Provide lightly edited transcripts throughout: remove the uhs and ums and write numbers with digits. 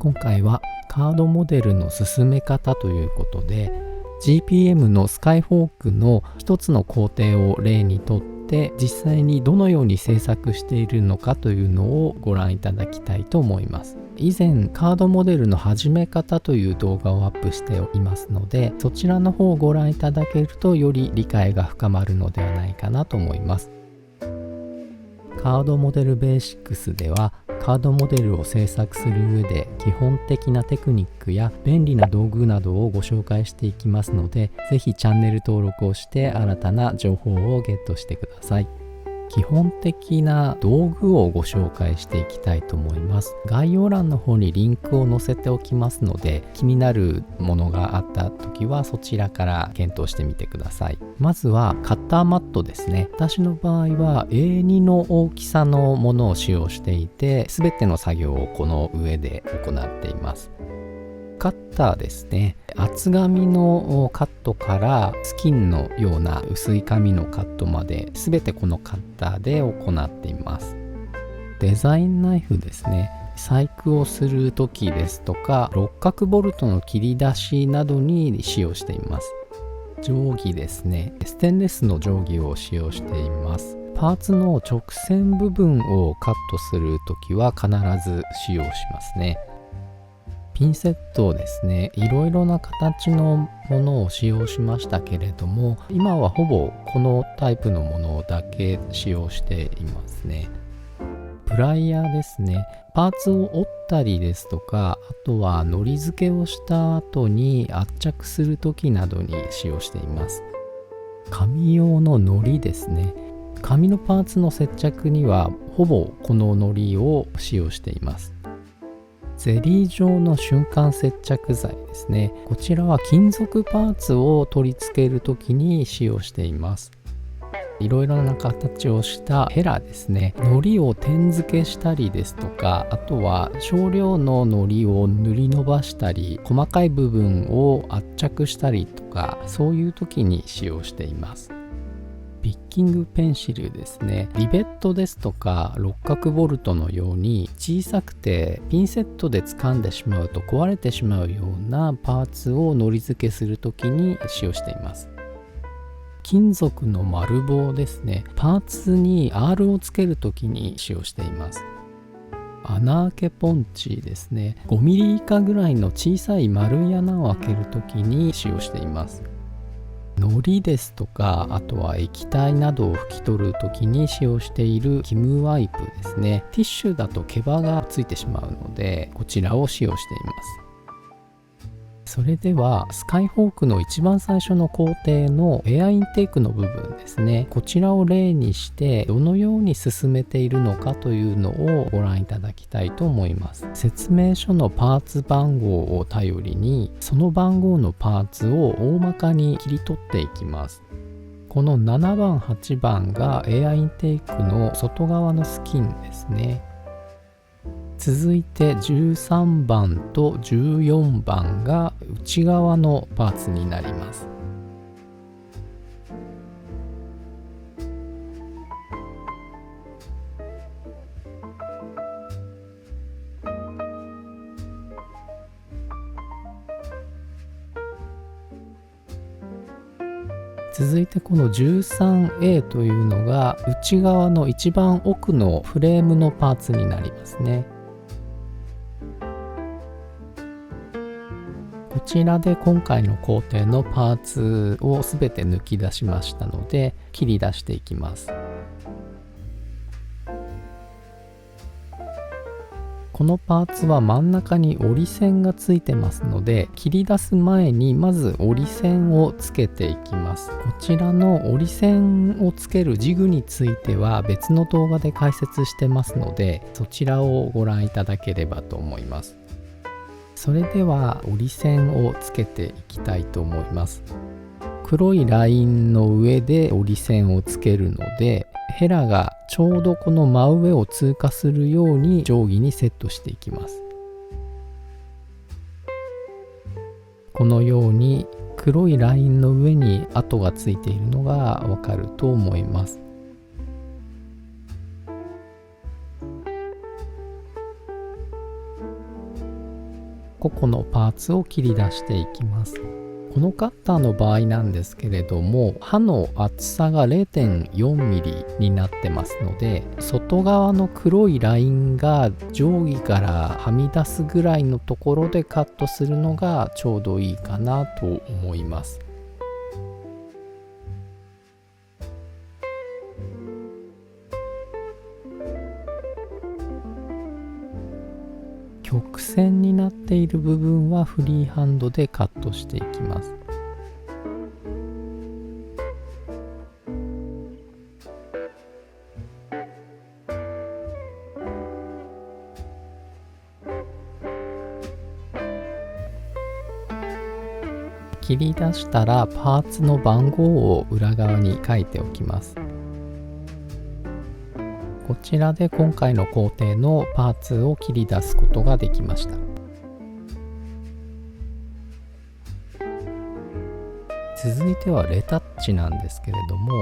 今回はカードモデルの進め方ということで GPM のスカイホークの一つの工程を例にとって実際にどのように制作しているのかというのをご覧いただきたいと思います。以前カードモデルの始め方という動画をアップしていますので、そちらの方をご覧いただけるとより理解が深まるのではないかなと思います。カードモデルベーシックスではカードモデルを制作する上で基本的なテクニックや便利な道具などをご紹介していきますので、ぜひチャンネル登録をして新たな情報をゲットしてください。基本的な道具をご紹介していきたいと思います。概要欄の方にリンクを載せておきますので、気になるものがあった時はそちらから検討してみてください。まずはカッターマットですね。私の場合は A2 の大きさのものを使用していて、全ての作業をこの上で行っています。カッターですね。厚紙のカットからスキンのような薄い紙のカットまで全てこのカッターで行っています。デザインナイフですね。細工をする時ですとか六角ボルトの切り出しなどに使用しています。定規ですね。ステンレスの定規を使用しています。パーツの直線部分をカットする時は必ず使用しますね。ピンセットですね。いろいろな形のものを使用しましたけれども、今はほぼこのタイプのものだけ使用していますね。プライヤーですね。パーツを折ったりですとか、あとは糊付けをした後に圧着する時などに使用しています。紙用の糊ですね。紙のパーツの接着にはほぼこの糊を使用しています。ゼリー状の瞬間接着剤ですね。こちらは金属パーツを取り付けるときに使用しています。いろいろな形をしたヘラですね。糊を点付けしたりですとか、あとは少量の糊を塗り伸ばしたり、細かい部分を圧着したりとか、そういう時に使用しています。ピッキングペンシルですね。リベットですとか六角ボルトのように小さくてピンセットで掴んでしまうと壊れてしまうようなパーツを糊付けするときに使用しています。金属の丸棒ですね。パーツに R をつけるときに使用しています。穴開けポンチですね。5ミリ以下ぐらいの小さい丸い穴を開けるときに使用しています。糊ですとか、あとは液体などを拭き取るときに使用しているキムワイプですね。ティッシュだと毛羽がついてしまうので、こちらを使用しています。それではスカイホークの一番最初の工程のエアインテークの部分ですね。こちらを例にしてどのように進めているのかというのをご覧いただきたいと思います。説明書のパーツ番号を頼りにその番号のパーツを大まかに切り取っていきます。この7番8番がエアインテークの外側のスキンですね。続いて13番と14番が内側のパーツになります。続いてこの 13A というのが内側の一番奥のフレームのパーツになりますね。こちらで今回の工程のパーツをすべて抜き出しましたので切り出していきます。このパーツは真ん中に折り線がついてますので、切り出す前にまず折り線をつけていきます。こちらの折り線をつけるジグについては別の動画で解説してますので、そちらをご覧いただければと思います。それでは折り線をつけていきたいと思います。黒いラインの上で折り線をつけるので、ヘラがちょうどこの真上を通過するように定規にセットしていきます。このように黒いラインの上に跡がついているのがわかると思います。個々のパーツを切り出していきます。このカッターの場合なんですけれども、刃の厚さが 0.4mm になってますので、外側の黒いラインが定規からはみ出すぐらいのところでカットするのがちょうどいいかなと思います。曲線になっている部分はフリーハンドでカットしていきます。切り出したらパーツの番号を裏側に書いておきます。こちらで今回の工程のパーツを切り出すことができました。続いてはレタッチなんですけれども、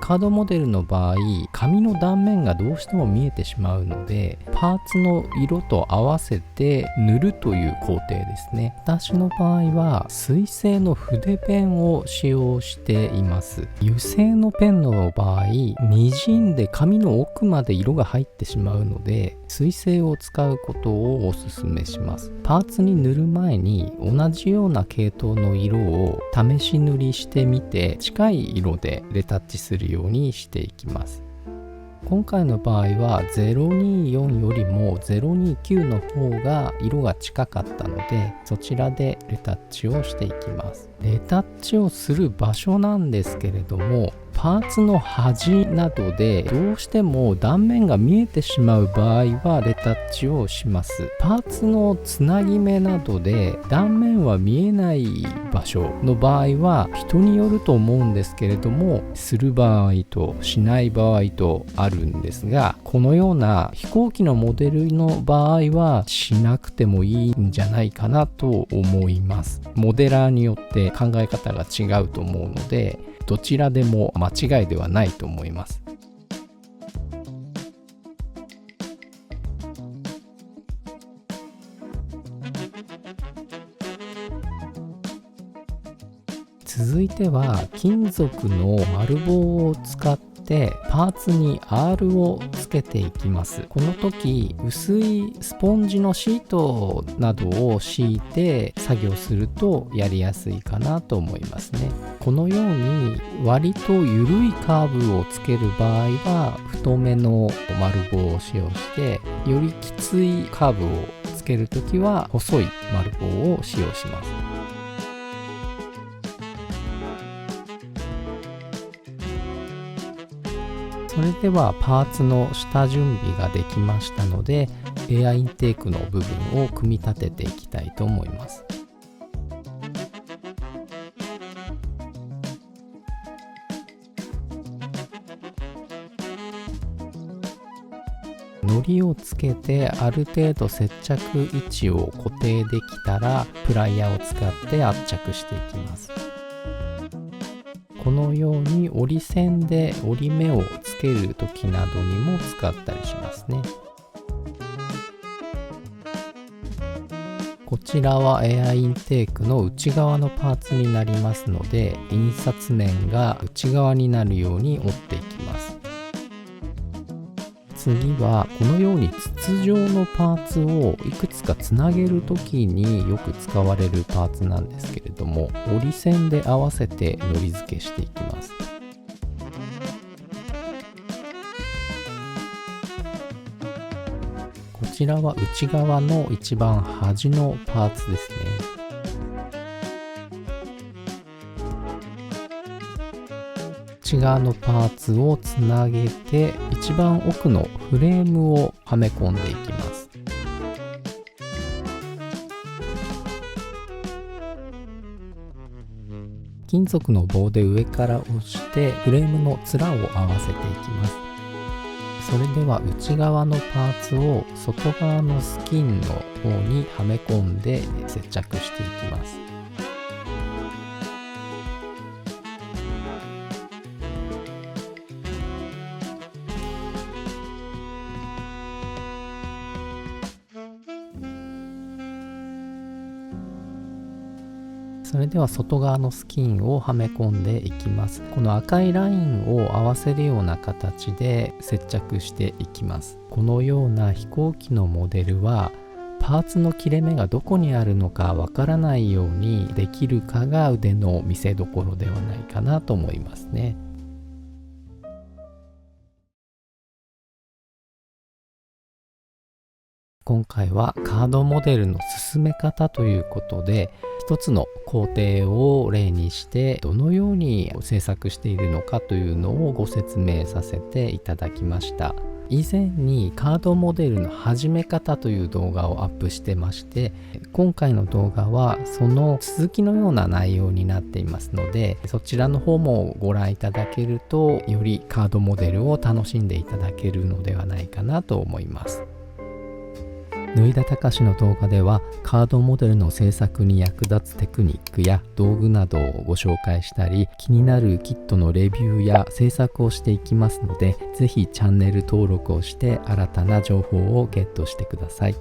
カードモデルの場合、紙の断面がどうしても見えてしまうので、パーツの色と合わせて塗るという工程ですね。私の場合は水性の筆ペンを使用しています。油性のペンの場合、滲んで紙の奥まで色が入ってしまうので、水性を使うことをお勧めします。パーツに塗る前に同じような系統の色を試し塗りしてみて、近い色でレタッチするようにしていきます。今回の場合は024よりも029の方が色が近かったので、そちらでレタッチをしていきます。レタッチをする場所なんですけれども、パーツの端などでどうしても断面が見えてしまう場合はレタッチをします。パーツのつなぎ目などで断面は見えない場所の場合は人によると思うんですけれども、する場合としない場合とあるんですが、このような飛行機のモデルの場合はしなくてもいいんじゃないかなと思います。モデラーによって考え方が違うと思うので、どちらでも間違いではないと思います。続いては金属の丸棒を使ってパーツに R をつけていきます。この時薄いスポンジのシートなどを敷いて作業するとやりやすいかなと思いますね。このように割と緩いカーブをつける場合は太めの丸棒を使用して、よりきついカーブをつけるときは細い丸棒を使用します。それではパーツの下準備ができましたので、エアインテークの部分を組み立てていきたいと思います。糊をつけてある程度接着位置を固定できたら、プライヤーを使って圧着していきます。このように折り線で折り目をつける時などにも使ったりしますね。こちらはエアインテークの内側のパーツになりますので、印刷面が内側になるように折っていきます。次はこのように筒状のパーツをいくつかつなげるときによく使われるパーツなんですけれども、折り線で合わせて糊付けしていきます。こちらは内側の一番端のパーツですね。内側のパーツをつなげて一番奥のフレームをはめ込んでいきます。金属の棒で上から押してフレームの面を合わせていきます。それでは内側のパーツを外側のスキンの方にはめ込んで接着していきます。それでは外側のスキンをはめ込んでいきます。この赤いラインを合わせるような形で接着していきます。このような飛行機のモデルはパーツの切れ目がどこにあるのかわからないようにできるかが腕の見せ所ではないかなと思いますね。今回はカードモデルの進め方ということで、一つの工程を例にしてどのように制作しているのかというのをご説明させていただきました。以前にカードモデルの始め方という動画をアップしてまして、今回の動画はその続きのような内容になっていますので、そちらの方もご覧いただけるとよりカードモデルを楽しんでいただけるのではないかなと思います。縫田隆の動画ではカードモデルの制作に役立つテクニックや道具などをご紹介したり、気になるキットのレビューや制作をしていきますので、ぜひチャンネル登録をして新たな情報をゲットしてください。い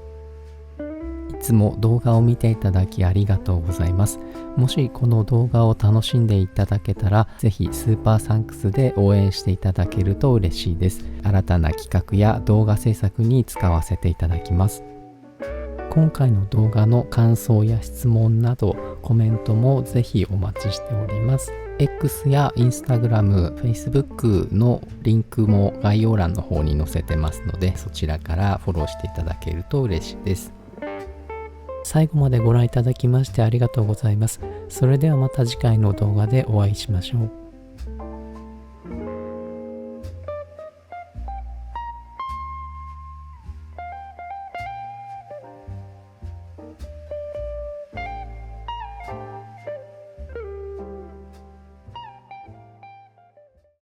つも動画を見ていただきありがとうございます。もしこの動画を楽しんでいただけたら、ぜひスーパーサンクスで応援していただけると嬉しいです。新たな企画や動画制作に使わせていただきます。今回の動画の感想や質問などコメントもぜひお待ちしております。X や Instagram、Facebook のリンクも概要欄の方に載せてますので、そちらからフォローしていただけると嬉しいです。最後までご覧いただきましてありがとうございます。それではまた次回の動画でお会いしましょう。